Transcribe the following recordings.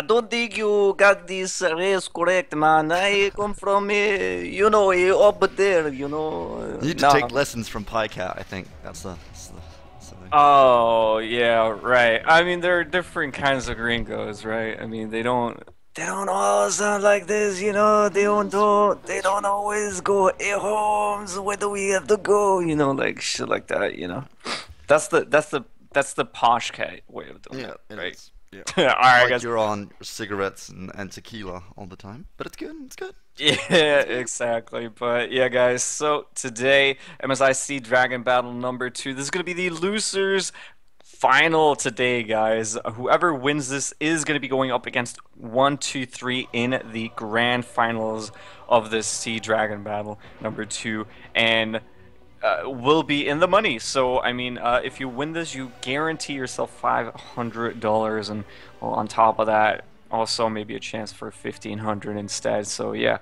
don't think you got this race correct, man. I come from, up there, You need to Nah. take lessons from PyCat, I think. That's the thing. Oh, yeah, right. I mean, there are different kinds of gringos, right? I mean, they don't all sound like this, they don't always go, hey, Holmes, where do we have to go? Like shit like that. That's the posh cat way of doing Yeah, it, it right? is. Yeah. All It's right, like guys. you're on cigarettes and tequila all the time. But it's good, it's good. Yeah, It's good. exactly. But yeah, guys, so today, MSI Dragon Battle number 2. This is going to be the losers final today, guys. Whoever wins this is going to be going up against 1, 2, 3 in the grand finals of this Sea Dragon Battle number 2. And will be in the money. So, I mean, if you win this, you guarantee yourself $500, and well, on top of that, also maybe a chance for 1,500 instead. So, yeah,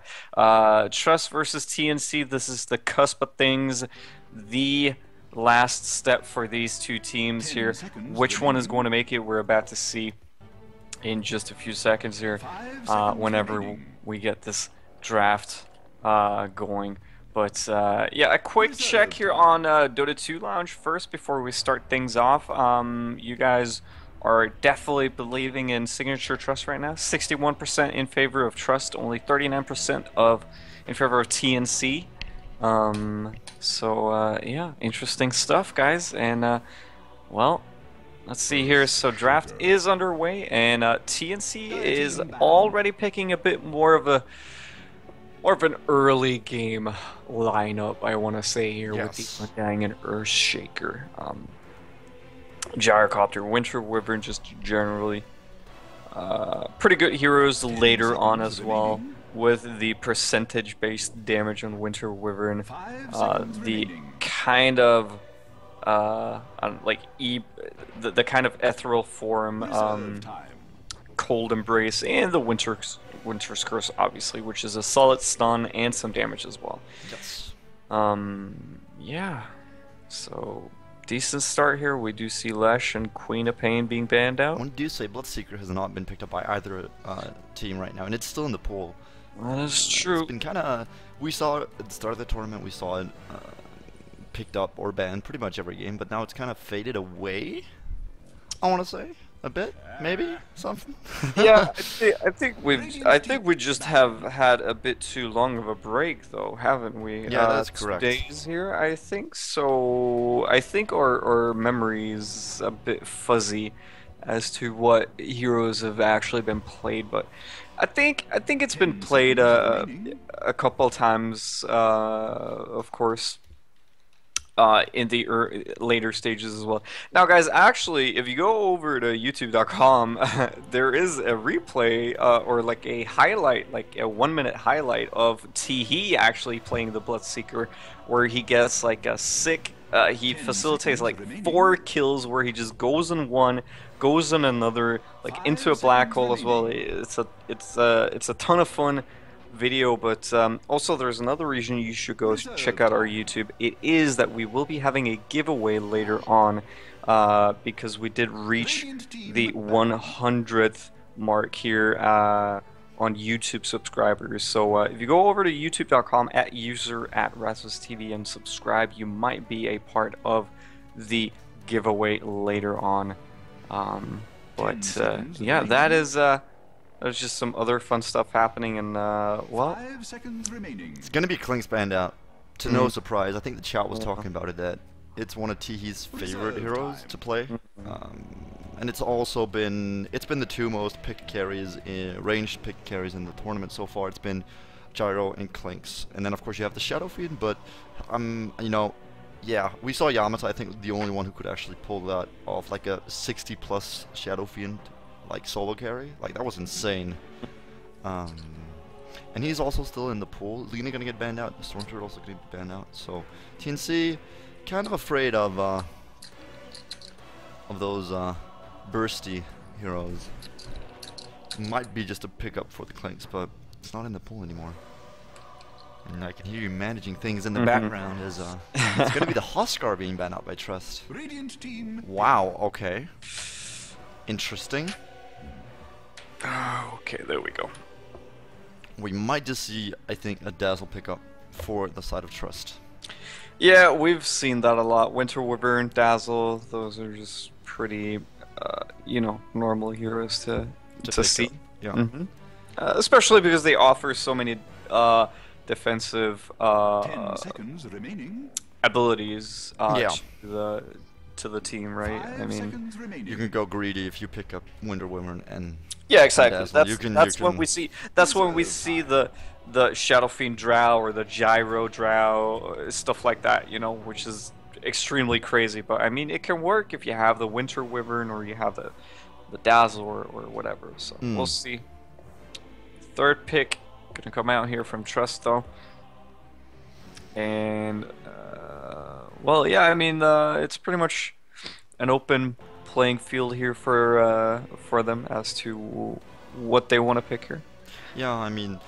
Trust versus TnC. This is the cusp of things. The last step for these two teams here. Which one is going to make it? We're about to see in just a few seconds here. Whenever we get this draft going. But yeah, a quick check here on Dota 2 Lounge first before we start things off. You guys are definitely believing in Signature.Trust right now. 61% in favor of Trust, only 39% in favor of TnC. So yeah, interesting stuff, guys. And well, let's see here. So draft is underway, and TnC is already picking a bit more of an early game lineup, I want to say here, Yes. with the Undying and Earthshaker. Gyrocopter, Winter Wyvern, just generally pretty good heroes later on as well, with the percentage-based damage on Winter Wyvern. The kind of the kind of ethereal form, Cold Embrace, and the Winter's Curse, obviously, which is a solid stun and some damage as well. Yes. Yeah. So decent start here. We do see Lesh and Queen of Pain being banned I out. want to say Bloodseeker has not been picked up by either team right now, and it's still in the pool. That is true. It's been kind of. We saw it at the start of the tournament. We saw it picked up or banned pretty much every game, but now it's kind of faded away. I want to say a bit, maybe something. Yeah, I think we just have had a bit too long of a break, though, haven't we? Yeah, that's 2 correct. days here, I think. So I think our memory is a bit fuzzy as to what heroes have actually been played, but I think it's been played a couple times, of course. In the later stages as well. Now, guys, actually, if you go over to YouTube.com, there is a replay or like a highlight, like a 1-minute highlight of Teehee actually playing the Bloodseeker, where he gets like a sick. He facilitates like 4 kills where he just goes in one, goes in another, like into a black hole as well. It's a ton of fun video, but also there's another reason you should go check out our YouTube. It is that we will be having a giveaway later on, because we did reach the 100th mark here on YouTube subscribers. So if you go over to youtube.com @user@RasmusTV and subscribe, you might be a part of the giveaway later on. But yeah, that is there's just some other fun stuff happening, and well, 5 seconds remaining. It's gonna be Klink's banned out. To no surprise, I think the chat was talking about it, that it's one of Teehee's favorite heroes to play. And it's also been the 2 most picked carries, ranged picked carries in the tournament so far. It's been Gyro and Klinks, and then of course you have the Shadow Fiend. But yeah, we saw Yamata, I think, the only one who could actually pull that off, like a 60+ Shadow Fiend, like solo carry. Like, that was insane. And he's also still in the pool. Lena gonna get banned out. The Storm Turtle also gonna get banned out. So TnC kind of afraid of those bursty heroes. Might be just a pickup for the Clinks, but it's not in the pool anymore. And I can hear you managing things in the background as it's gonna be the Huskar being banned out by Trust. Radiant team. Wow, okay. Interesting. Okay, there we go. We might just see, I think, a Dazzle pickup for the side of Trust. Yeah, we've seen that a lot. Winter Wyvern, Dazzle, those are just pretty, you know, normal heroes to pick see. up. Yeah. Especially because they offer so many defensive 10 seconds remaining. abilities Yeah. to the team, right? 5 I mean, seconds remaining. You can go greedy if you pick up Winter Wyvern and yeah, exactly. Dazzle. That's when can- we see. That's when we see the Shadow Fiend Drow or the Gyro Drow, stuff like that. You know, which is extremely crazy. But I mean, it can work if you have the Winter Wyvern or you have the Dazzle or whatever. So we'll see. Third pick gonna come out here from Trust though, and well, yeah. I mean, it's pretty much an open playing field here for them as to what they want to pick here. Yeah, I mean,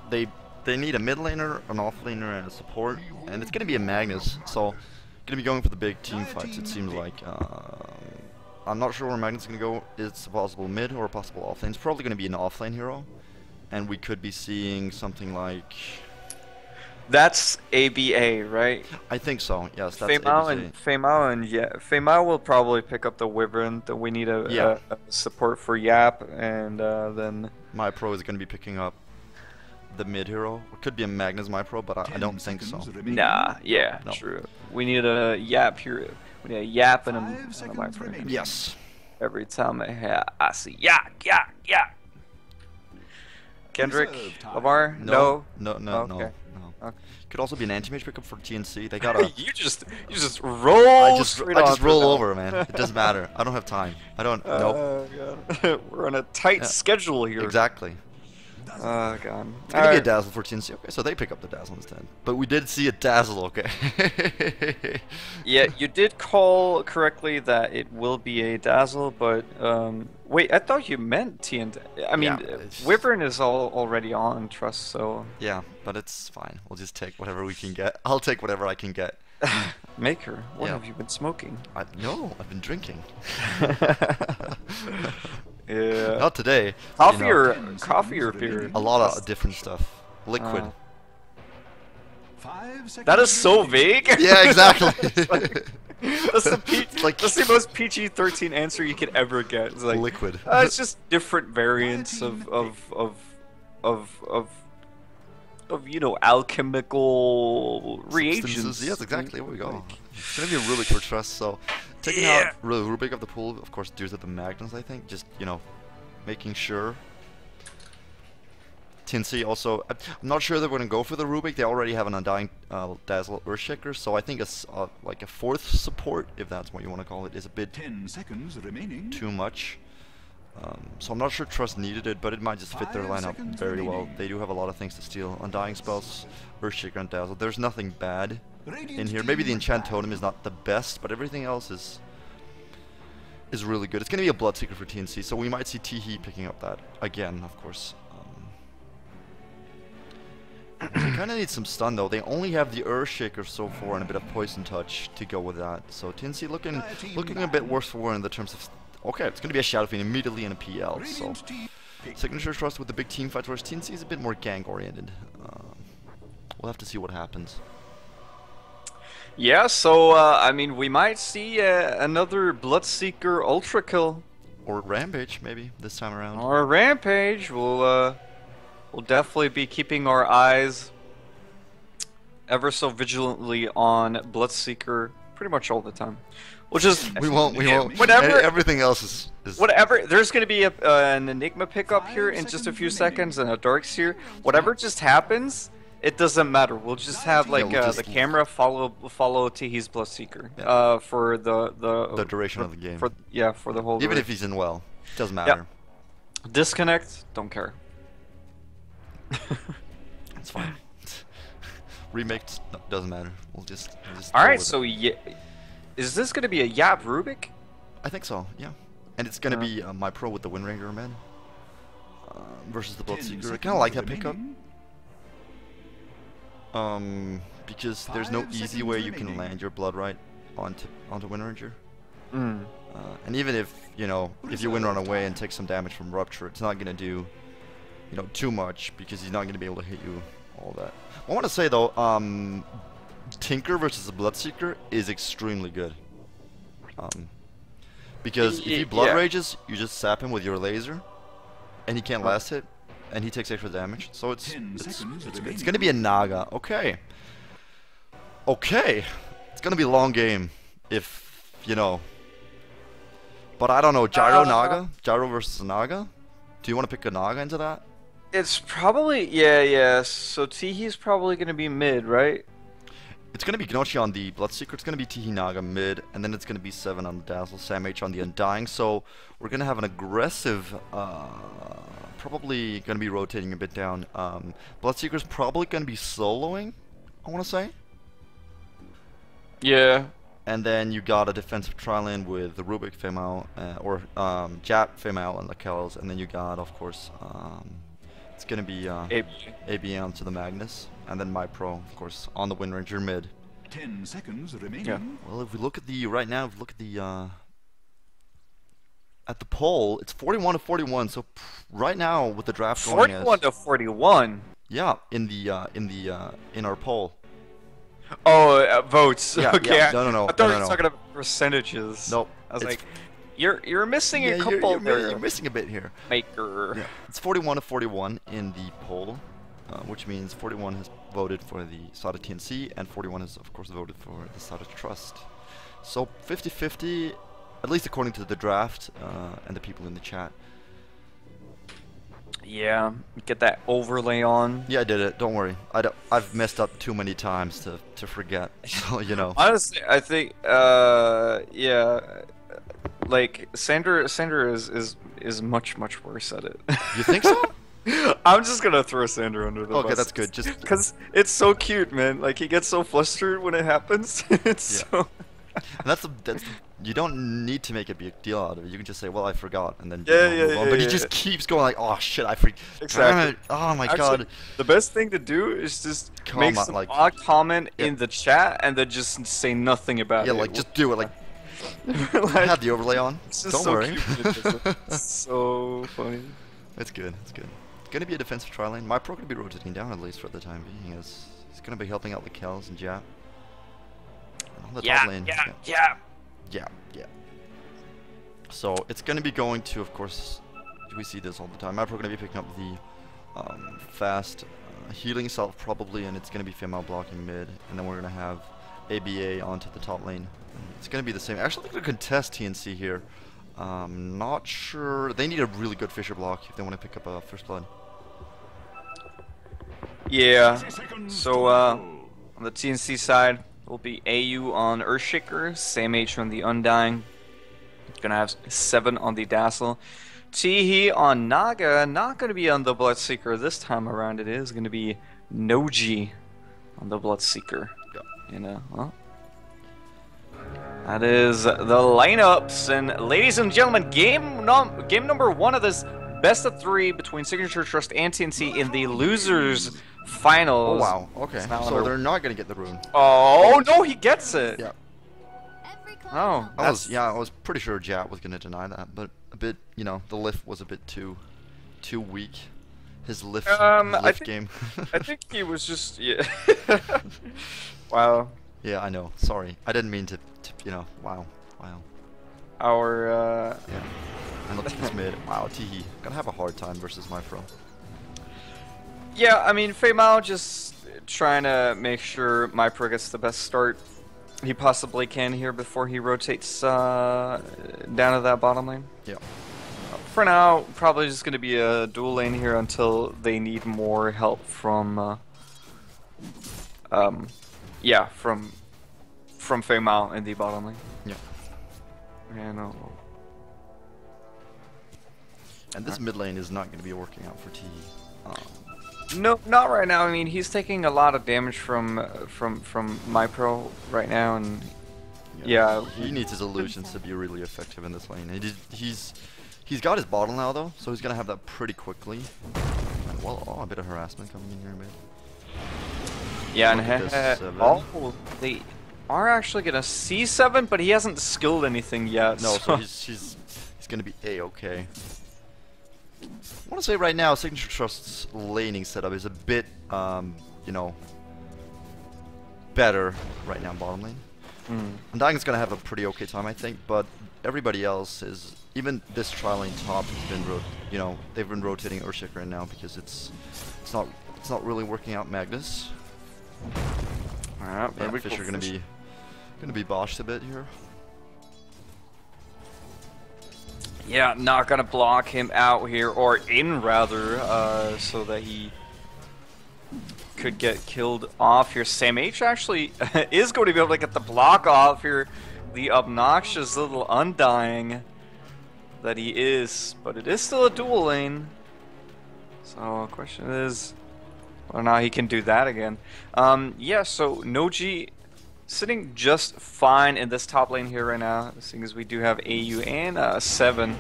they need a mid laner, an off laner, and a support, and it's gonna be a Magnus, so gonna be going for the big team fights. It seems like. I'm not sure where Magnus is gonna go. It's a possible mid or a possible off lane. It's probably gonna be an off lane hero, and we could be seeing something like. That's ABA, right? I think so. Yes, that's Feimao and yeah, Feimao will probably pick up the Wyvern. Then we need a support for Yap, and then My Pro is gonna be picking up the mid hero. It could be a Magnus My Pro, but I don't think so. nah, yeah, No. true. We need a Yap hero. We need a Yap and a My Pro. Yes. Every time I see Yak. Kendrick, Reserve time. Lamar, No. Okay. Okay. Could also be an anti-mage pickup for TnC. They got a. you just roll. I just straight roll onto that. over, man. It doesn't matter. I don't have time. I don't. Nope. God. We're on a tight schedule here. Exactly. Oh god. It's gonna be a Dazzle for TnC. Okay, so they pick up the Dazzle instead. But we did see a Dazzle. Okay. Yeah, you did call correctly that it will be a Dazzle, but wait, I thought you meant TNT. I mean, Yeah, it's- Wyvern is already on Trust, so Yeah, but it's fine. We'll just take whatever we can get. I'll take whatever I can get. Maker, what Yeah. have you been smoking? No, I've been drinking. Yeah. Not today. Coffee you know, coffee or beer? a lot of different stuff. Liquid. 5 seconds That is so remaining. vague. Yeah, exactly. That's the most PG-13 answer you could ever get. It's like Liquid. It's just different variants of you know, alchemical reagents. Substances. Yes, exactly. Here we go. It's gonna be a Rubik for Trust. So taking out Rubik of the pool, of course, due to the Magnus. I think just making sure. TnC also. I'm not sure they're going to go for the Rubik. They already have an Undying Dazzle Earthshaker, so I think like a fourth support, if that's what you want to call it, is a bit 10 seconds remaining. too much. So I'm not sure Trust needed it, but it might just fit their 5 lineup seconds very well. remaining. They do have a lot of things to steal. Undying spells, Earthshaker, and Dazzle. There's nothing bad in here. Maybe the Enchant Totem is not the best, but everything else is really good. It's going to be a Bloodseeker for TnC, so we might see Teehee picking up that again, of course. They kind of need some stun though. They only have the Earthshaker so far and a bit of Poison Touch to go with that. So TnC looking a bit worse for wear in the terms of. Okay, it's going to be a Shadow Fiend immediately in a PL. So Radiant team pick. Signature.Trust with the big team fight, whereas TnC is a bit more gang oriented. We'll have to see what happens. Yeah, so I mean, we might see another Bloodseeker Ultra Kill Or Rampage maybe this time around. or Rampage. We'll definitely be keeping our eyes ever so vigilantly on Bloodseeker pretty much all the time. We'll just We won't. Whatever. Everything else is. Whatever, there's going to be an Enigma pickup here in just a few seconds and a Darkseer. Whatever just happens, it doesn't matter. We'll just have like we'll just the camera follow Teehee's Bloodseeker for the duration of the game. For the whole. Even duration. if he's in well, doesn't matter. Disconnect, don't care. It's fine. Remake doesn't matter. We'll just All go right, with so it. is this going to be a Yap Rubik? I think so. Yeah, and it's gonna be my Pro with the Windringer man versus the 10 Bloodseeker. I seconds kind of like that pickup. remaining. Because there's no 5 easy seconds way you can remaining. land your Blood Right onto Windringer. Mm. And even if if you win run away and take some damage from Rupture, it's not gonna do you know, too much because he's not going to be able to hit you all that. I want to say though, Tinker versus the Bloodseeker is extremely good. Because if he Blood Rages, you just sap him with your laser, and he can't last hit, and he takes extra damage. So it's going to be a Naga. Okay. Okay. It's going to be a long game, if, you know. But I don't know, Gyro Naga? Gyro versus Naga? Do you want to pick a Naga into that? It's probably, yeah. So Teehee's probably going to be mid, right? It's going to be Gnochi on the Bloodseeker, it's going to be Teehee Naga mid, and then it's going to be 7 on the Dazzle, Sam H on the Undying. So we're going to have an aggressive, probably going to be rotating a bit down. Bloodseeker's probably going to be soloing, I want to say. Yeah. And then you got a defensive tri-lane with the Rubik, Female, or Jap, Female, and Lakels. And then you got, of course, it's going to be ABA onto the Magnus. And then my pro, of course, on the Wind Ranger mid. 10 seconds remaining. Yeah. Well, if we look at the right now, if we look at the poll, it's 41 to 41. So right now, with the draft going 41 to 41. Yeah, in our poll. Oh, votes. Yeah, okay. yeah. No. I thought you were talking about percentages. Nope. I was like, you're missing a couple. You're missing a bit here. Maker. Yeah. It's 41 to 41 in the poll. Which means 41 has voted for the SADA TnC, and 41 has, of course, voted for the Signature.Trust. So 50-50, at least according to the draft and the people in the chat. Yeah, get that overlay on. Yeah, I did it. Don't worry. I've messed up too many times to forget. So you know. Honestly, I think yeah, like Sandra is much worse at it. You think so? I'm just gonna throw Sandra under the bus. Okay, that's good. Just because it's so cute, man. Like he gets so flustered when it happens. It's so. And that's you don't need to make a big deal out of it. You can just say, "Well, I forgot," and then move on. But he just keeps going like, "Oh shit, I forgot." Exactly. Oh my Actually, god. The best thing to do is just make some odd comment in the chat and then just say nothing about it. Yeah, like just do it. Like, like have the overlay on. Don't worry. It's so funny. It's good. It's good. It's gonna be a defensive tri-lane. My pro gonna be rotating down at least for the time being. As he's gonna be helping out the Kells and Jap. On the top lane. Yeah. So it's gonna be going to, of course, we see this all the time. My pro gonna be picking up the fast healing self probably, and it's gonna be female blocking mid, and then we're gonna have ABA onto the top lane. It's gonna be the same. Actually, they're gonna contest TnC here. Not sure. They need a really good Fisher block if they want to pick up a first blood. Yeah. So on the TnC side, will be AU on Earthshaker, Sam H on the Undying. Gonna have 7 on the Dazzle. Teehee on Naga, not gonna be on the Bloodseeker this time around. It is gonna be Noji on the Bloodseeker. Yeah. You know, well, that is the lineups, and ladies and gentlemen, game number 1 of this best of 3 between Signature.Trust and TnC in the losers finals. Oh wow. Okay. So they're not gonna get the rune. Oh no, he gets it. Yeah. Oh, I was pretty sure Jat was gonna deny that, but a bit, you know, the lift was a bit too weak. His lift game. I think he was just Wow. Yeah, I know. Sorry, I didn't mean to you know. Wow. Our yeah. And look at this mid. Wow, Teehee gonna have a hard time versus my pro. Yeah, I mean, Fei Mao just trying to make sure my pro gets the best start he possibly can here before he rotates down to that bottom lane. Yeah. For now, probably just going to be a dual lane here until they need more help from, yeah, from Fei Mao in the bottom lane. Yeah. And this mid lane is not going to be working out for Teehee. No, not right now. I mean, he's taking a lot of damage from my pro right now, and yeah, he needs his illusions to be really effective in this lane. He's got his bottle now though, so he's gonna have that pretty quickly. And, well, a bit of harassment coming in here mid. Yeah, and they are actually gonna C7, but he hasn't skilled anything yet. No, so he's gonna be A-okay. I want to say right now, Signature.Trust's laning setup is a bit, you know, better right now bottom lane. Undying's gonna have a pretty okay time, I think, but everybody else is, even this tri lane top has been, you know, they've been rotating Urshick right now because it's not really working out. Magnus. Alright, Yeah, Fisher gonna be boshed a bit here. Yeah, not gonna block him out here, or in rather, so that he could get killed off here. Sam H actually is going to be able to get the block off here. The obnoxious little Undying that he is, but it is still a dual lane. So the question is whether or not he can do that again. Yeah, so Noji sitting just fine in this top lane here right now, seeing as we do have AU and 7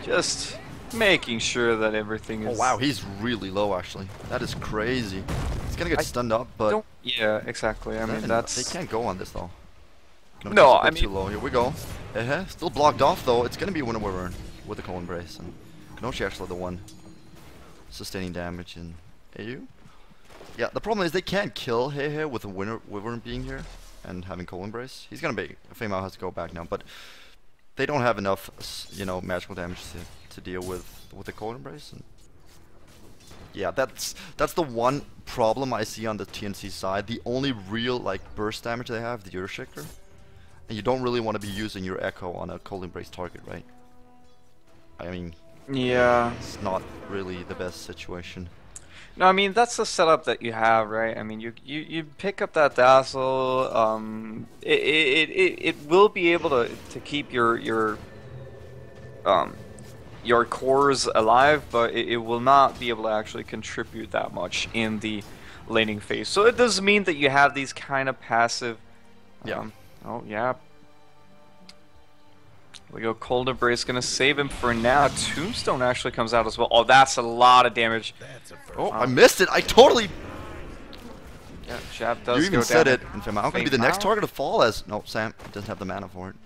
just making sure that everything is... Oh wow, he's really low actually. That is crazy. He's gonna get stunned up, but... Yeah, exactly. I mean, that's... They can't go on this though. No, I mean... too low. Here we go. Still blocked off though. It's gonna be winner wyvern with the Cold Embrace. And Kanoshi actually the one sustaining damage in AU. Yeah, the problem is they can't kill Hehe with the winner wyvern being here and having Cold Embrace. He's gonna be... Feimao has to go back now, but they don't have enough, you know, magical damage to deal with the Cold Embrace. And yeah, that's the one problem I see on the TnC side. The only real like burst damage they have, the Urshicker. And you don't really want to be using your Echo on a Cold Embrace target, right? I mean, yeah, it's not really the best situation. No, I mean that's the setup that you have, right? I mean, you pick up that Dazzle. It will be able to keep your cores alive, but it will not be able to actually contribute that much in the laning phase. So it does mean that you have these kind of passive. Oh yeah. We go. Cold Embrace gonna save him for now. Tombstone actually comes out as well. Oh, that's a lot of damage. Oh, I missed it. I totally... Yeah, jab does You even go said down. it. And Feimao gonna be the next target to fall as... No, Sam doesn't have the mana for it.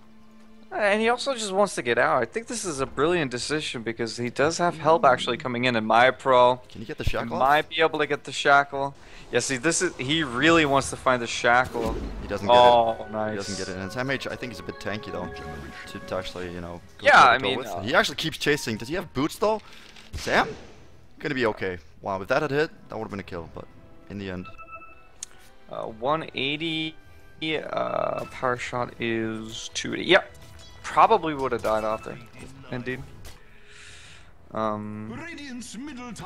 And he also just wants to get out. I think this is a brilliant decision because he does have help actually coming in my pro. Can you get the shackle off? Might be able to get the shackle. Yeah, see, he really wants to find the shackle. He doesn't get it. Oh, nice. He doesn't get it. And Sam H, I think he's a bit tanky though, to actually, you know. Yeah, I mean, he actually keeps chasing. Does he have boots though? Sam? Gonna be okay. Wow, if that had hit, that would have been a kill. But in the end, 180. Power shot is 280. Yep. Probably would have died off there. Indeed.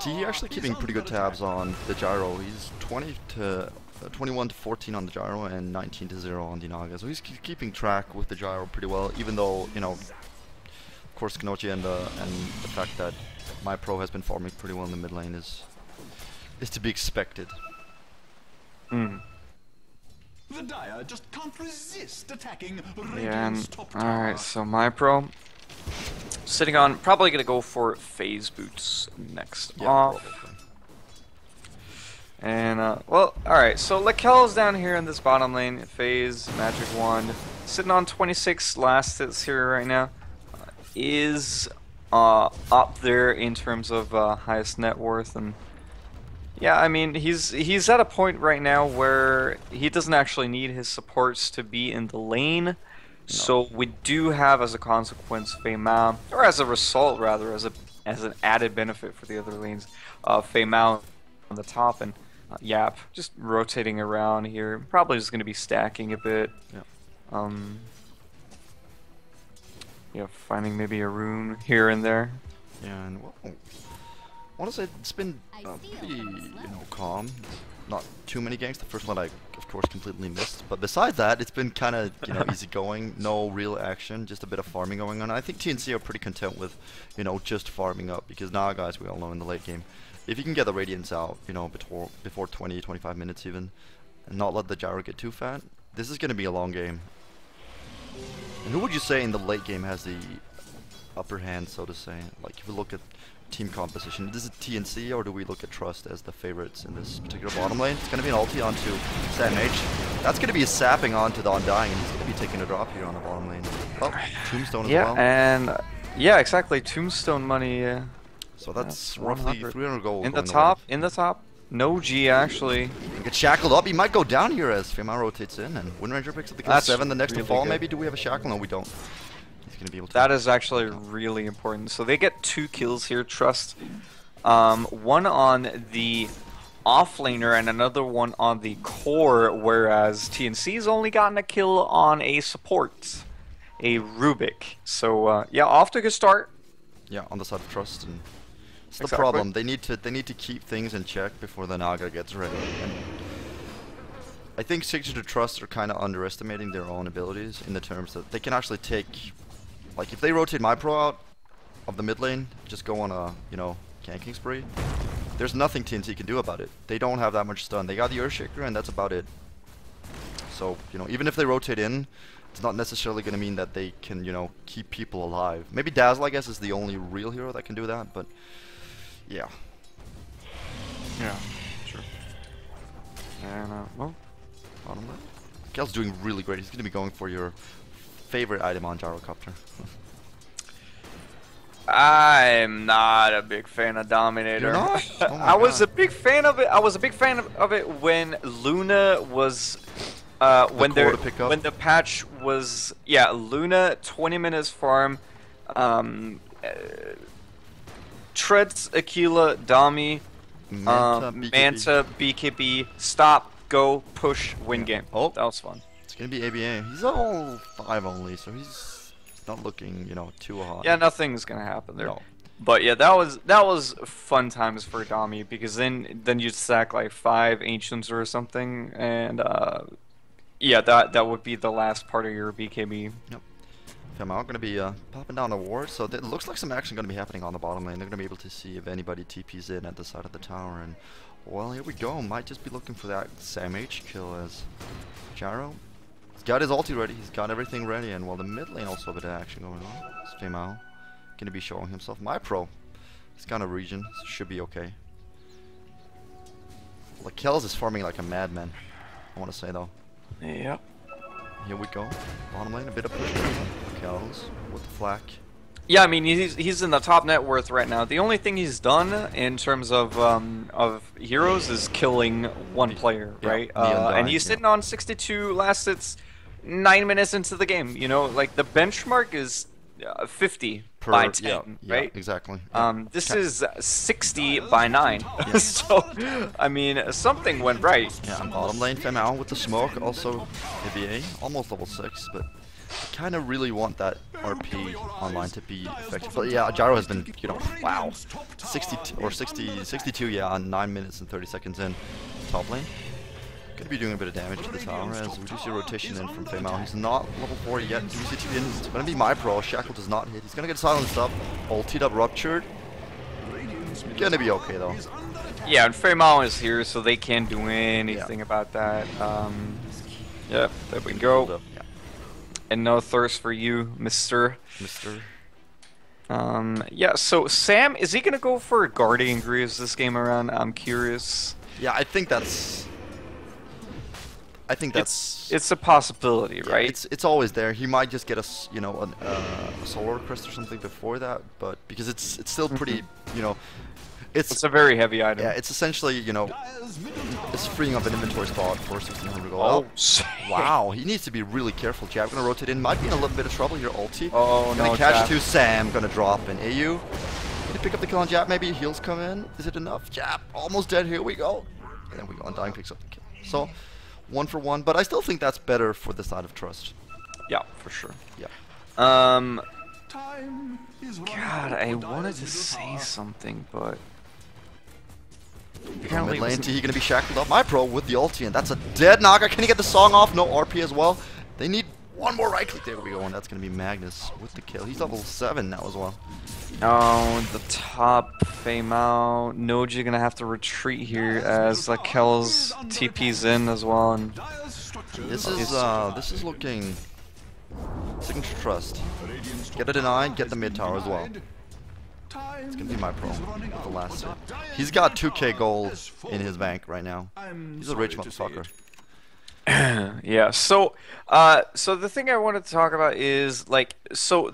T actually keeping pretty good tabs on the gyro. He's 21 to 14 on the gyro and 19 to 0 on the Naga. So he's keeping track with the gyro pretty well. Even though, you know, of course, Kanochi and the fact that my pro has been farming pretty well in the mid lane is to be expected. The Dire just can't resist attacking Yeah, Radiant's top tower. alright, so my pro sitting on, probably gonna go for phase boots next off. Probably. And well, alright, so Lakel's down here in this bottom lane, phase, magic wand, sitting on 26 last hits here right now, is up there in terms of highest net worth. And yeah, I mean, he's at a point right now where he doesn't actually need his supports to be in the lane. No. So we do have, as a consequence, Feimao, or as a result rather, as an added benefit for the other lanes, Feimao on the top and Yap just rotating around here. Probably just going to be stacking a bit. Yeah. Yeah, finding maybe a rune here and there. Yeah, and well, I want to say it's been pretty, you know, calm. Not too many ganks. The first one I, of course, completely missed. But besides that, it's been kind of, you know, easy going. No real action, just a bit of farming going on. I think TnC are pretty content with, you know, just farming up. Because now, guys, we all know in the late game, if you can get the Radiance out, you know, before 20, 25 minutes even, and not let the gyro get too fat, this is going to be a long game. And who would you say in the late game has the upper hand, so to say? Like, if we look at team composition, is it TnC or do we look at Trust as the favorites in this particular bottom lane? It's going to be an ulti onto Sam H. That's going to be a sapping onto the Undying, and he's going to be taking a drop here on the bottom lane. Oh, Tombstone as well. Yeah, and yeah, exactly. Tombstone money. So that's That's roughly 100. 300 gold. In the going top, away. in the top. No G actually. He gets shackled up. He might go down here as Female rotates in, and Windranger picks up the kill. That's 7. The next to really fall. good. Maybe. Do we have a shackle? No, we don't. He's gonna be able to. That is actually really important. So they get 2 kills here, Trust. One on the offlaner and another one on the core, whereas TnC's only gotten a kill on a support, a Rubik. So yeah, off to a good start. Yeah, on the side of Trust, and it's the Exactly. problem. They need to keep things in check before the Naga gets ready. And I think Signature.Trust are kind of underestimating their own abilities in the terms that they can actually take, like if they rotate my pro out of the mid lane, just go on a ganking spree. There's nothing TnC can do about it. They don't have that much stun. They got the Earthshaker, and that's about it. So even if they rotate in, it's not necessarily going to mean that they can keep people alive. Maybe Dazzle, I guess, is the only real hero that can do that, but yeah. Yeah, sure. And well, Bottom left. Kel's doing really great. He's going to be going for your favorite item on Gyrocopter. I'm not a big fan of Dominator. You're not? Oh my I was God. a big fan of it. I was a big fan of it when Luna was when core to pick up? when the patch was Luna 20 minutes farm, Treads, Aquila, Dami, Manta, BKB, stop, go, push, win game. Oh. That was fun. It's going to be ABA. He's all 5 only, so he's not looking, too hot. Yeah, nothing's gonna happen there. No. But yeah, that was fun times for Dami, because then you'd stack like 5 ancients or something, and yeah, that would be the last part of your BKB. Yep. Female going to be popping down a ward, so it looks like some action going to be happening on the bottom lane. They're going to be able to see if anybody TPs in at the side of the tower, and well, here we go. Might just be looking for that Sam H kill as Gyro. He's got his ulti ready. He's got everything ready, and while the mid lane also a bit of action going on. It's Female going to be showing himself. My pro. He's got a region, so should be okay. Lakel's is farming like a madman, I want to say though. Yep. Here we go. Bottom lane, a bit of push. Lakel's with the flak. Yeah, I mean he's in the top net worth right now. The only thing he's done in terms of heroes is killing one player, Yeah, right? Neon And he's sitting on 62 last hits 9 minutes into the game. Like the benchmark is 50 by 10, yeah, right? exactly. This is 60 by 9. So, I mean, something went right. Yeah, and bottom lane Female with the smoke, also ABA, almost level 6, but I kind of really want that RP online to be effective. But yeah, Gyro has been, wow, 62, yeah, on 9 minutes and 30 seconds in top lane. Gonna be doing a bit of damage to the tower as we do see a rotation in from Female. He's not level 4 yet. Do we see TP in? It's gonna be my pro. Shackle does not hit. He's gonna get silenced up. Ultied up, ruptured. Gonna be okay though. Yeah, and Feymao is here, so they can't do anything about that. Yep, there we go. Yeah. And no thirst for you, Mister. Mr. Yeah, so Sam, is he gonna go for Guardian Greaves this game around? I'm curious. Yeah, I think that's It's a possibility, yeah, right? It's always there. He might just get a solar crest or something before that, but because it's still pretty, It's a very heavy item. yeah, it's essentially it's freeing up an inventory spot for 1600 gold. Oh, Wow, he needs to be really careful. Jab gonna rotate in. Might be in a little bit of trouble here. Ulti. Oh, gonna no, catch Jab. 2. Sam gonna drop in. AU. Gonna pick up the kill on Jab. Maybe heals come in. Is it enough? Jab almost dead. Here we go. And then we go. Undying picks up the kill. So 1 for 1, but I still think that's better for the side of Trust. Yeah, for sure. Yeah. Time is running God, out I for wanted Dire's to middle say tower. something, but Mid apparently it lane wasn't- T gonna be shackled up. My pro with the ulti, and that's a dead Naga. Can he get the song off? No RP as well. They need one more right click. There we go, and that's gonna be Magnus with the kill. He's level 7 now as well. Oh, the top Feymao. Noji gonna have to retreat here as Lakel's TP's in as well. And Dire's structures This is looking Signature.Trust. Get a deny, get the mid tower as well. It's gonna be my pro with the last hit. He's got 2k gold in his bank right now. He's a rich motherfucker. yeah, so so the thing I wanted to talk about is so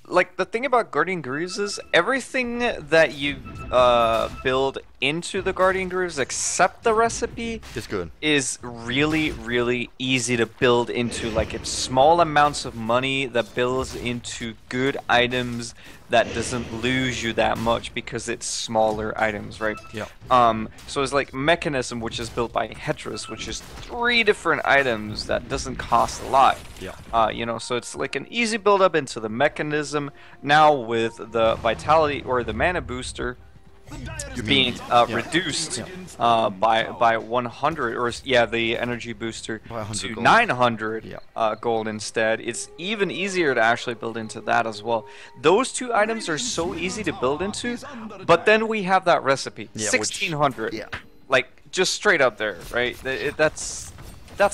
like the thing about Guardian Greaves is everything that you build into the Guardian Greaves except the recipe It's good. is really, really easy to build into. Like it's small amounts of money that builds into good items that doesn't lose you that much because it's smaller items, right? Yeah. So it's like Mechanism, which is built by Hetris, which is 3 different items that doesn't cost a lot. Yeah. You know, so it's like an easy build up into the Mechanism. Now with the Vitality or the Mana Booster being reduced by 100, or yeah, the energy booster to gold. 900 gold instead. It's even easier to actually build into that as well. Those 2 items are so easy to build into, but then we have that recipe, 1600. Like just straight up there, right? That's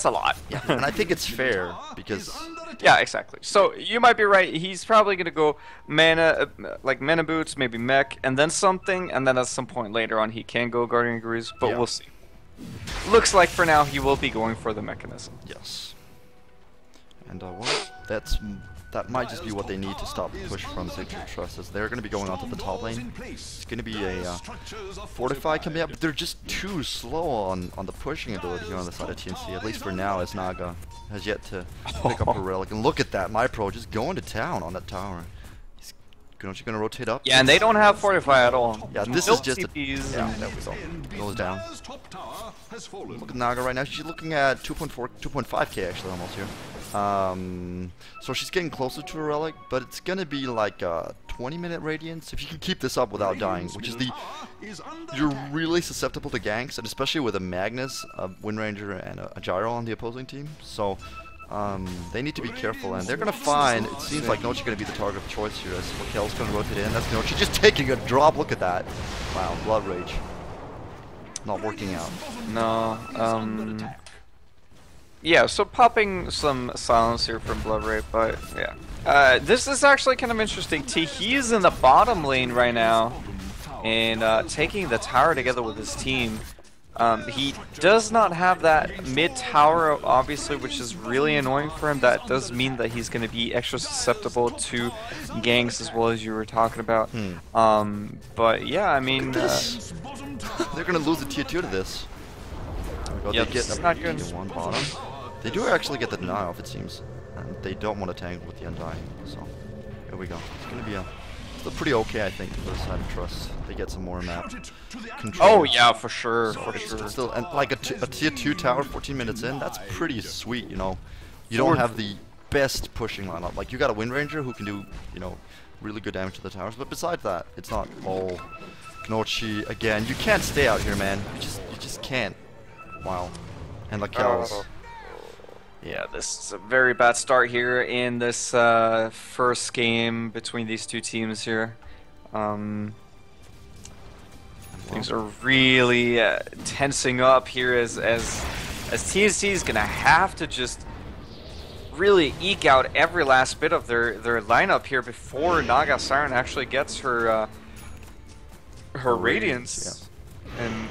a lot. Yeah, and I think it's fair because yeah, exactly. So you might be right. He's probably gonna go mana, like mana boots, maybe mech, and then something, and then at some point later on he can go Guardian Greaves, but we'll see. Looks like for now he will be going for the Mechanism. Yes. And well, that might just be what they need to stop the push from Signature.Trust, as they're going to be going onto the top lane. It's going to be a Fortify coming up, but they're just too slow on the pushing ability here on the side of TnC, at least for now, as Naga has yet to pick up a relic. And look at that, MyPro just going to town on that tower. He's going to rotate up. Yeah, and they don't have Fortify at all. Yeah, this is just a... Yeah, there we go. Goes down. Look at Naga right now. She's looking at 2.5k actually almost here. So she's getting closer to a relic, but it's gonna be like a 20-minute radiance if you can keep this up without dying, which is you're really susceptible to ganks, and especially with a Magnus, a Wind Ranger, and a Gyro on the opposing team. So they need to be careful, and they're gonna find. It seems like Nochi's gonna be the target of choice here, as Raquel's gonna rotate in. That's Nochi just taking a drop. Look at that! Wow, Blood Rage. Not working out. No. Yeah, so popping some silence here from Blood Rape, but yeah. This is actually kind of interesting. He's in the bottom lane right now, and taking the tower together with his team. He does not have that mid tower, obviously, which is really annoying for him. That does mean that he's going to be extra susceptible to ganks, as well as you were talking about. But yeah, I mean, they're going to lose the tier 2 to this. Yep, they get it's not good. One bottom. They do actually get the deny off, it seems, and they don't want to tangle with the Undying. So here we go. It's going to be still pretty okay, I think, for the side of Trust. They get some more map control. Oh yeah, for sure, for sure. Still, and like a tier 2 tower, 14 minutes in, that's pretty sweet. You know, you don't have the best pushing lineup. Like you got a Wind Ranger who can do, you know, really good damage to the towers, but besides that, it's not all Gnocchi. Again, you can't stay out here, man. You just can't. Wow. And Lakel's. Yeah, this is a very bad start here in this first game between these two teams here. Things are really tensing up here as TnC is gonna have to just really eke out every last bit of their lineup here before Naga Siren actually gets her Radiance. Yeah. And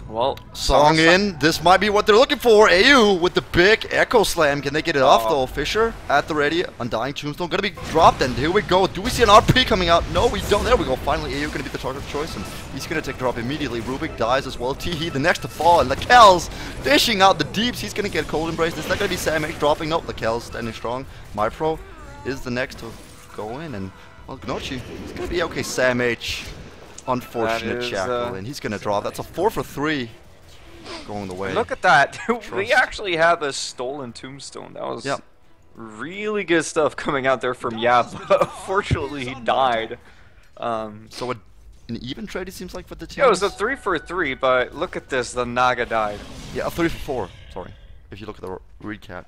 well, Song in. This might be what they're looking for. AU with the big Echo Slam. Can they get it off though? Fisher at the ready. Undying Tombstone gonna be dropped, and here we go. Do we see an RP coming out? No, we don't. There we go. Finally, AU gonna be the target of choice, and he's gonna take a drop immediately. Rubik dies as well. Teehee the next to fall, and Lakel's dishing out the deeps. He's gonna get Cold Embrace. It's not gonna be Sam H dropping. Nope, Lakel's standing strong. MyPro is the next to go in, and well, Gnocchi is gonna be okay. Sam H. Unfortunate shackle, and he's gonna draw. That's a 4 for 3 going the way. Look at that. We actually have a stolen Tombstone. That was really good stuff coming out there from Yap. Unfortunately, he died. So an even trade, it seems like, for the team. Yeah, it was a 3 for 3, but look at this. The Naga died. Yeah, a 3 for 4. Sorry, if you look at the recap.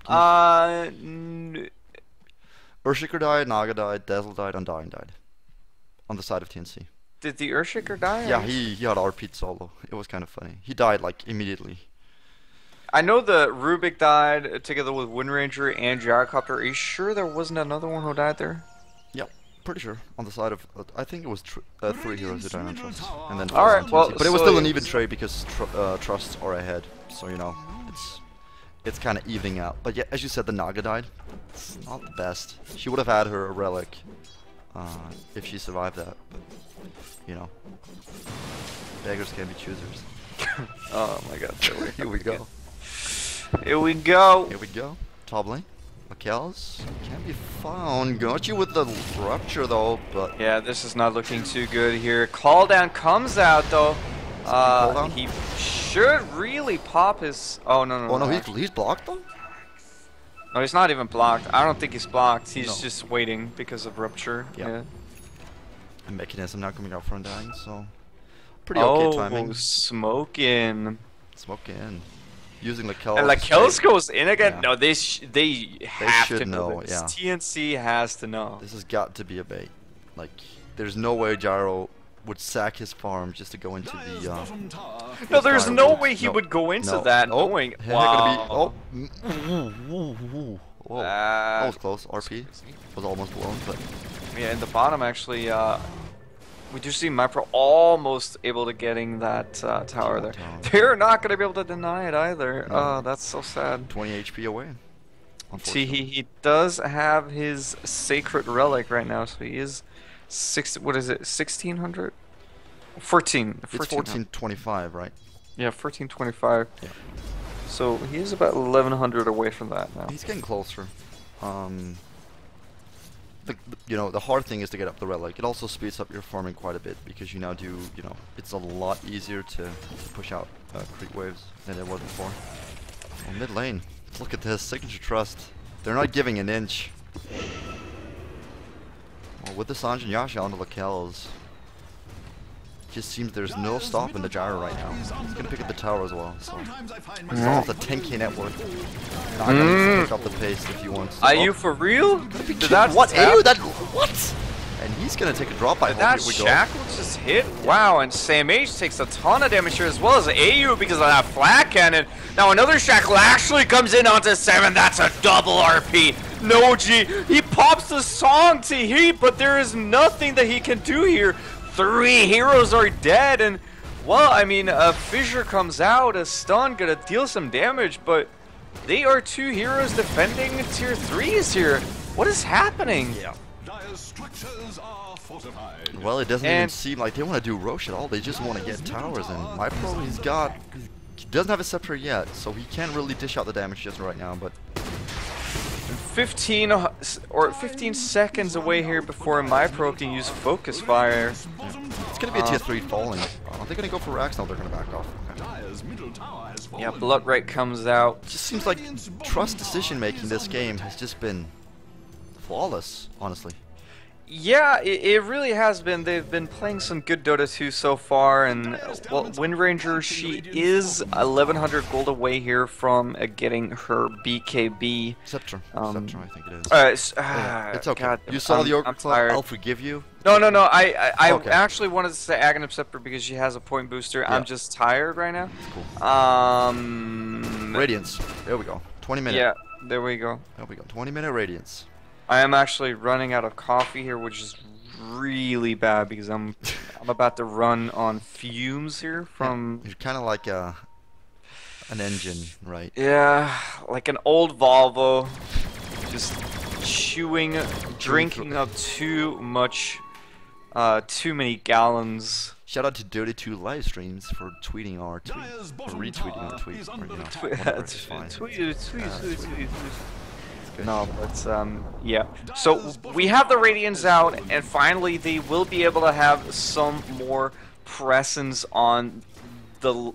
Urshiker died, Naga died, Dazzle died, Undying died. On the side of TnC. Did the Urshiker die? Yeah, he had RP'd solo. It was kind of funny. He died like immediately. I know the Rubik died together with Wind Ranger and Gyrocopter. Are you sure there wasn't another one who died there? Yep, pretty sure. On the side of, I think it was 3 heroes who died on Trust, and then all right, well, but it was still an even trade because Trusts are ahead. So you know, it's kind of evening out. But yeah, as you said, the Naga died. It's not the best. She would have had her relic if she survived that. But, you know, beggars can be choosers. Oh my god. Here we go. Here we go. Here we go. Top lane. Mikkel's can't be found. Got you with the rupture though, but Yeah, this is not looking too good here. Call down comes out though. Cooldown? He should really pop his. Oh no no. oh no, actually. he's blocked though. No, he's not even blocked. I don't think he's blocked. He's No. just waiting because of rupture. Yeah. Yeah. A mechanism not coming out for undying, so pretty okay timing. Smoking. Smoke in. Using Mikkel. And Kells goes in again. Yeah. No, they have should to know. know, This. yeah. TnC has to know. This has got to be a bait. Like, there's no way Gyro would sack his farm just to go into Dire's the. bottom tower No, there's Fire no Wolves. way he No. would go into No. that Nope. knowing. They're Wow. gonna be. Oh. Whoa. That was close. RP was almost blown, but Yeah, in the bottom actually, we do see MyPro almost able to getting that tower there. Tower. They're not going to be able to deny it either. No. Oh, that's so sad. 20 HP away. See, he does have his sacred relic right now, so he is what is it, 1600? 14. It's 1425, right? Yeah, 1425. Yeah. So he is about 1100 away from that now. He's getting closer. You know, the hard thing is to get up the relic. It also speeds up your farming quite a bit because you now do, you know, it's a lot easier to push out creep waves than it was before. Oh, mid lane. Look at this, Signature.Trust. They're not giving an inch. Well, with the Sanj and Yasha on the Mikkel's, just seems there's no stop in the gyro right now. He's gonna pick up the tower as well. So Sometimes I find it's myself almost a 10k net worth. Not gonna pick up the pace if he wants. Are you for real? What? Ayu, that what? And he's gonna take a drop by That Here we go. shackle just hit. Wow, and Sam H takes a ton of damage here as well as AU because of that flat cannon. Now another shackle actually comes in onto 7. That's a double RP. No G. He pops the song to heat, but there is nothing that he can do here. 3 heroes are dead, and well, I mean, a fissure comes out, a stun gonna deal some damage, but they are 2 heroes defending tier 3s here. What is happening? Yeah. Dire's structures are fortified. Well, it doesn't even And- seem like they want to do Roche at all. They just want to get towers, and MyPro, he doesn't have a scepter yet, so he can't really dish out the damage just right now. But 15 seconds away here before MyPro can use Focus Fire. it's gonna be a tier 3 falling. Are they gonna go for Rax? No, they're gonna back off. Okay. Dire's middle tower has fallen. Yeah, Blood Right comes out. It just seems like Trust decision making this game has just been flawless, honestly. Yeah, it really has been. They've been playing some good Dota 2 so far, and well, Wind Ranger, she is 1100 gold away here from getting her BKB. Scepter, Um, I think it is. It's okay. God, you saw the I'm tired. I'll forgive you. No, I Okay. actually wanted to say Aghanim Scepter because she has a point booster. I'm Yeah. just tired right now. Cool. Radiance. There we go. 20 minutes. Yeah, there we go. There we go. 20-minute Radiance. I am actually running out of coffee here, which is really bad because I'm about to run on fumes here from You're kind of like an engine, right? yeah, like an old Volvo, just chewing, drinking up too much, too many gallons. Shout out to Dota 2 live streams for tweeting our tweet, Dire's or bottom retweeting tower our tweet, is or, under you know, attack. whatever, it's fine. Tweet. No, but yeah. So we have the Radiants out, and finally they will be able to have some more presence on the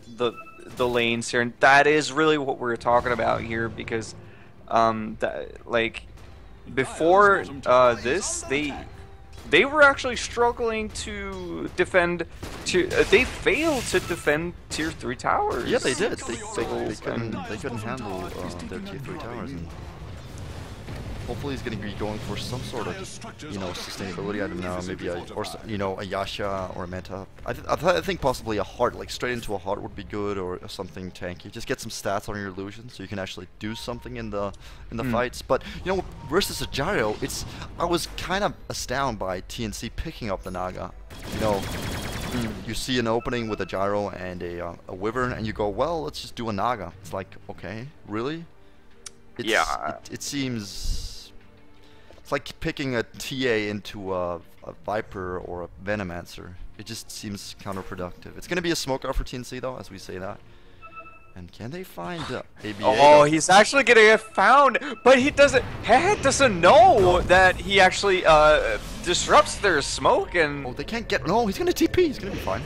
lanes here, and that is really what we're talking about here because, like, before this they were actually struggling to defend. They failed to defend tier 3 towers. Yeah, they did. They couldn't handle their tier 3 towers. And hopefully he's going to be going for some sort of, you know, sustainability. I don't know, maybe a Yasha or a Meta. I think possibly a heart, like straight into a heart would be good, or something tanky. Just get some stats on your illusion so you can actually do something in the fights. But you know, versus a gyro, I was kind of astounded by TnC picking up the Naga. You know, you see an opening with a gyro and a wyvern, and you go, well, let's just do a Naga. It's like, okay, really? it seems it's like picking a TA into a Viper or a Venomancer. It just seems counterproductive. It's gonna be a smoke out for TnC though, as we say that. And can they find ABA? Oh, he's actually gonna get found, but he doesn't. Head doesn't know that he actually disrupts their smoke and. Oh, they can't get. No, he's gonna TP. He's gonna be fine.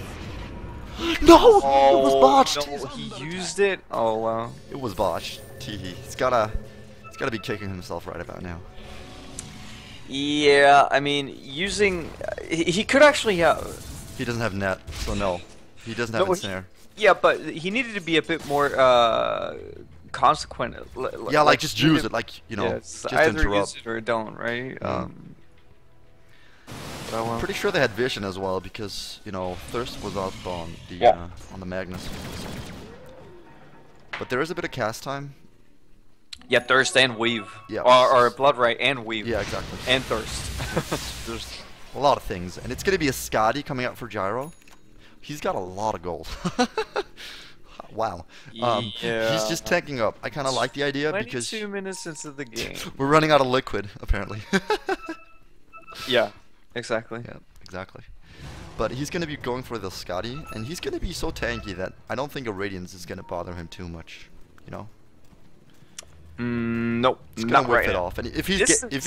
No, it was botched. No, he used it. Oh wow. It was botched. Teehee. He's gotta be kicking himself right about now. Yeah, I mean, using he could actually have. He doesn't have net, so no. He doesn't have ensnare. Yeah, but he needed to be a bit more consequent. Yeah, like just use it, like you know, yeah, just either interrupt. use it or don't, right? Pretty sure they had vision as well because you know Thirst was up on the Magnus. But there is a bit of cast time. Yeah, Thirst and Weave. Yeah. Or Blood Right and Weave. Yeah, exactly. And Thirst. There's a lot of things, and it's gonna be a Scotty coming out for Gyro. He's got a lot of gold. Wow. Yeah. He's just tanking up. I kind of like the idea because 22 minutes into the game. we're running out of liquid apparently. Yeah, exactly. Yeah, exactly. But he's gonna be going for the Scotty, and he's gonna be so tanky that I don't think a Radiance is gonna bother him too much. You know. Nope. He's gonna not whip right it now. off, and if he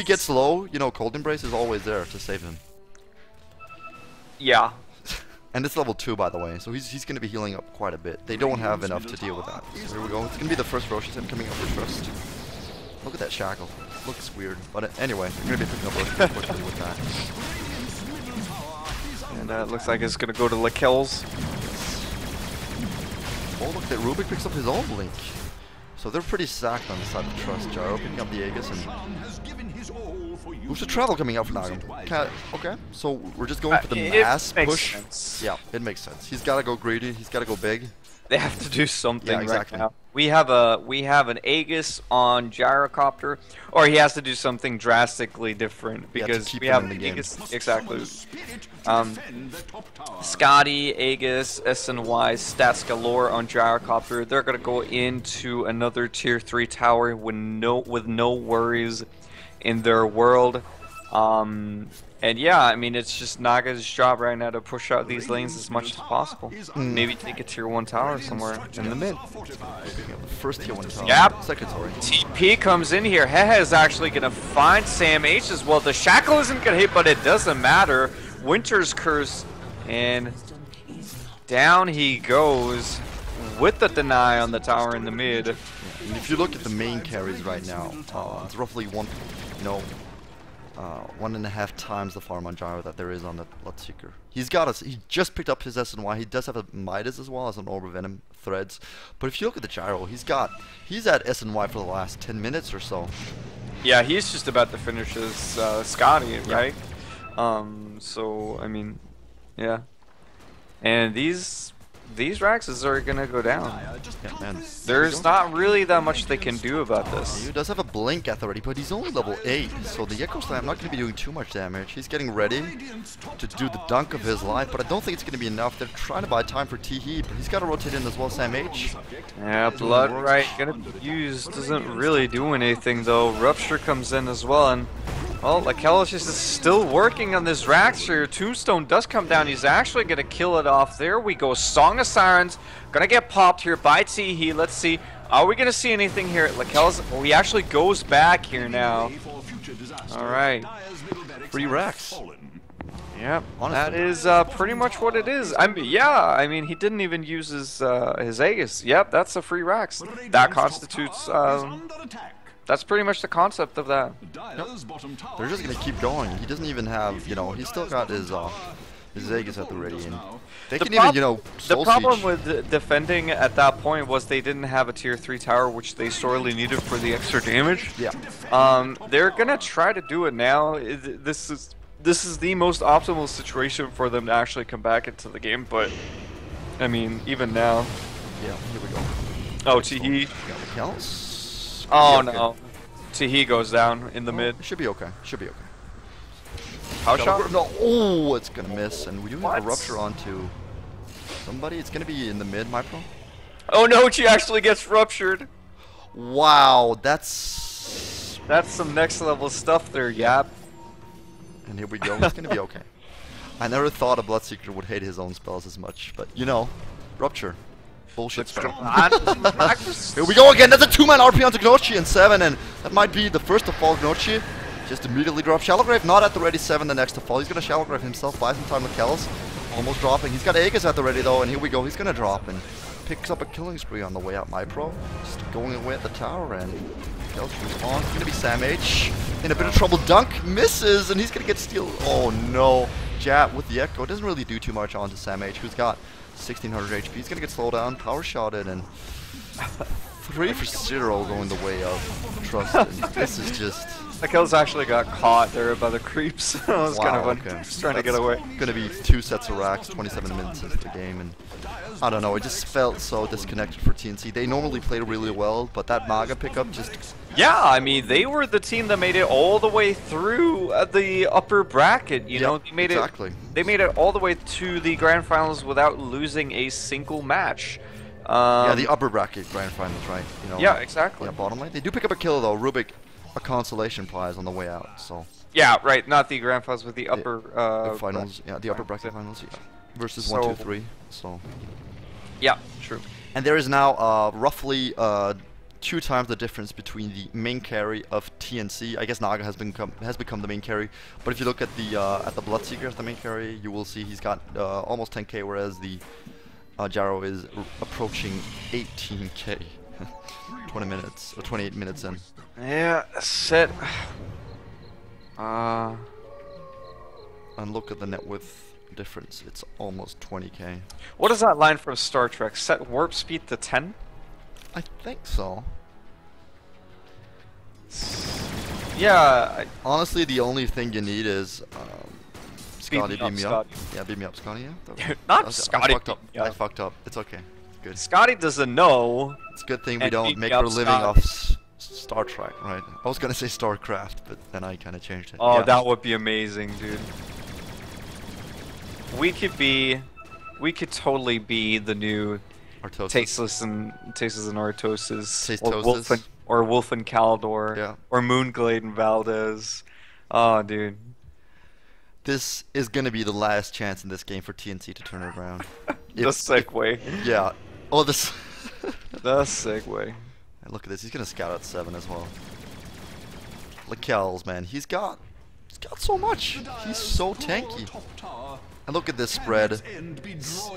gets low, you know, Cold Embrace is always there to save him. Yeah. And it's level 2, by the way, so he's going to be healing up quite a bit. They don't have enough to deal with that. So here we go. It's going to be the first Rosh him coming up for Trust. Look at that shackle. Looks weird. But anyway, you're going to be picking up Rosh quickly with that. And it looks like it's going to go to Lakel's. Oh, look, that Rubik picks up his own Blink. So they're pretty sacked on the side of Trust. Gyro picking up the Aegis and... Who's the travel coming out for Nagam? Okay, so we're just going for the mass push. Sense. Yeah, it makes sense. He's got to go greedy. He's got to go big. They have to do something Yeah, exactly. right now. We have an Aegis on Gyrocopter, or he has to do something drastically different because keep we him have in the game. Aegis exactly. Scotty, Aegis, SNY, stats galore on Gyrocopter. They're gonna go into another tier 3 tower with no worries in their world. And yeah, I mean, it's just Naga's job right now to push out these lanes as much as possible. Maybe take a tier 1 tower somewhere in the mid. First tier 1 tower. Yep. Second, sorry. TP comes in here. Hehe is actually going to find Sam H as well. The Shackle isn't going to hit, but it doesn't matter. Winter's Curse. And down he goes with the deny on the tower in the mid. And if you look at the main carries right now, it's roughly 1.5 times the farm on Gyro that there is on the Bloodseeker. He just picked up his SNY. He does have a Midas as well as an Orb of Venom threads. But if you look at the Gyro, he's at SNY for the last 10 minutes or so. Yeah, he's just about to finish his Scotty, right? So I mean, yeah. And these Raxes are gonna go down. Yeah, man. There's not really that much they can do about this. He does have a Blink at already, but he's only level 8, so the Echo Slam not going to be doing too much damage. He's getting ready to do the dunk of his life, but I don't think it's going to be enough. They're trying to buy time for Teehee, but he's got to rotate in as well, Sam H. Yeah, Blood Right gonna be used. Doesn't really do anything though. Rupture comes in as well, and well, Lakellis is still working on this Raxer. Tombstone does come down. He's actually gonna kill it off. There we go. Song of Sirens gonna get popped here by Teehee. Let's see. Are we gonna see anything here? Lakellis. Oh, he actually goes back here now. All right. 3 Rax. Yep, Honestly. that is pretty much what it is. I mean, he didn't even use his Aegis. Yep, that's a free Rax. That constitutes. That's pretty much the concept of that. Yep. They're just gonna keep going. He doesn't even have, you know, he's still got his Aegis at the ready, and they can even, you know, the soul problem siege. with defending at that point was they didn't have a tier 3 tower, which they sorely needed for the extra damage. Yeah. They're gonna try to do it now. This is the most optimal situation for them to actually come back into the game, but I mean, even now. Yeah. Here we go. Oh, Teehee. Else. Oh okay. no. Teehee goes down in the mid. Should be okay. Should be okay. House shot? No, oh, it's gonna miss, and we do have What? a rupture onto somebody. It's gonna be in the mid, my pro. Oh no, she actually gets ruptured. Wow, that's... That's some next level stuff there, Yap. And here we go. It's gonna be okay. I never thought a Bloodseeker would hate his own spells as much, but you know, Rupture. Bullshit spell. Here we go again. That's a 2-man RP onto Gnocchi in 7, and that might be the first to fall. Gnocchi just immediately drops Shallowgrave, not at the ready 7, the next to fall. He's gonna Shallowgrave himself, buy some time with Kells. Almost dropping. He's got Aegis at the ready though, and here we go. He's gonna drop and picks up a killing spree on the way out. MyPro just going away at the tower, and Kells responds. It's gonna be Sam H in a bit of trouble. Dunk misses, and he's gonna get steal. Oh no. Jab with the Echo doesn't really do too much onto Sam H, who's got 1600 HP. He's gonna get slowed down, power shotted, and 3 for 0 going the way of Trust. And this is just... Kells actually got caught there by the creeps. I was kind of just trying to get away. Gonna be 2 sets of racks, 27 minutes into the game, and I don't know, it just felt so disconnected for TnC. They normally play really well, but that Maga pickup just... Yeah, I mean, they were the team that made it all the way through the upper bracket, you know? They made They made it all the way to the grand finals without losing a single match. Yeah, the upper bracket grand finals, right? You know, yeah, exactly. Yeah, bottom lane. They do pick up a kill though. Rubik, a consolation prize on the way out, so... Yeah, right, not the grand finals, but the upper... the finals, yeah, the upper bracket finals, yeah. Versus 1, 2, 3, so... Yeah, true. And there is now roughly 2 times the difference between the main carry of TnC. I guess Naga has become the main carry, but if you look at the Bloodseeker as the main carry, you will see he's got almost 10k, whereas the Jaro is approaching 18k. 20 minutes or 28 minutes in. Yeah, set. And look at the net width difference. It's almost 20k. What is that line from Star Trek? Set warp speed to 10? I think so. Yeah. Honestly, the only thing you need is Scotty, beam me up. Scotty. Yeah, beam me up, Scotty. Yeah. Not Scotty. I fucked up. It's okay. Good. Scotty doesn't know. It's a good thing we don't make our living off Star Trek, right? I was gonna say StarCraft, but then I kind of changed it. Oh, yeah. that would be amazing, dude. We could totally be the new Tasteless and Artosis, or Wolf and Caldor, yeah. or Moonglade and Valdez. Oh, dude. This is gonna be the last chance in this game for TnC to turn it around. The segue. Yeah. Oh, this. The segue. Look at this. He's gonna scout at 7 as well. Kells, man, he's got so much. He's so tanky. And look at this spread.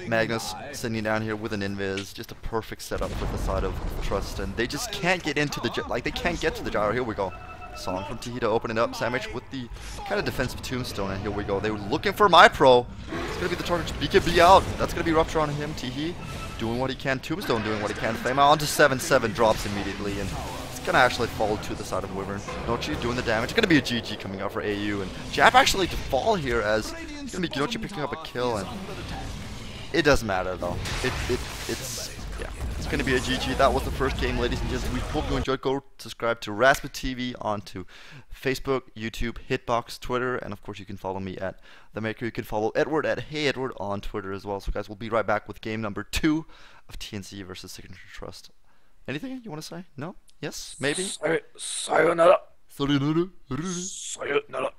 Magnus sitting down here with an invis, just a perfect setup for the side of Trust, and they just can't get into the they can't get to the gyro. Here we go. Song from T to open it up. Sandwich with the kind of defensive tombstone, and here we go. They were looking for MyPro. It's gonna be the target. BKB out. That's gonna be Rupture on him. T doing what he can. Tombstone doing what he can. Flame out onto 7/7 drops immediately, and it's gonna actually fall to the side of Wyvern. Nochi doing the damage. It's gonna be a GG coming out for AU, and Jab actually to fall here as it's gonna be Nochi picking up a kill, and it doesn't matter though. It's going to be a GG. That was the first game, ladies and gentlemen. We hope you enjoyed. Go subscribe to Raspberry TV onto Facebook, YouTube, Hitbox, Twitter, and of course you can follow me at The Maker. You can follow Edward at Hey Edward on Twitter as well. So guys, we'll be right back with game number 2 of TnC versus Signature.Trust. Anything you want to say? No? Yes? Maybe? Sayonara. Sayonara. Sayonara.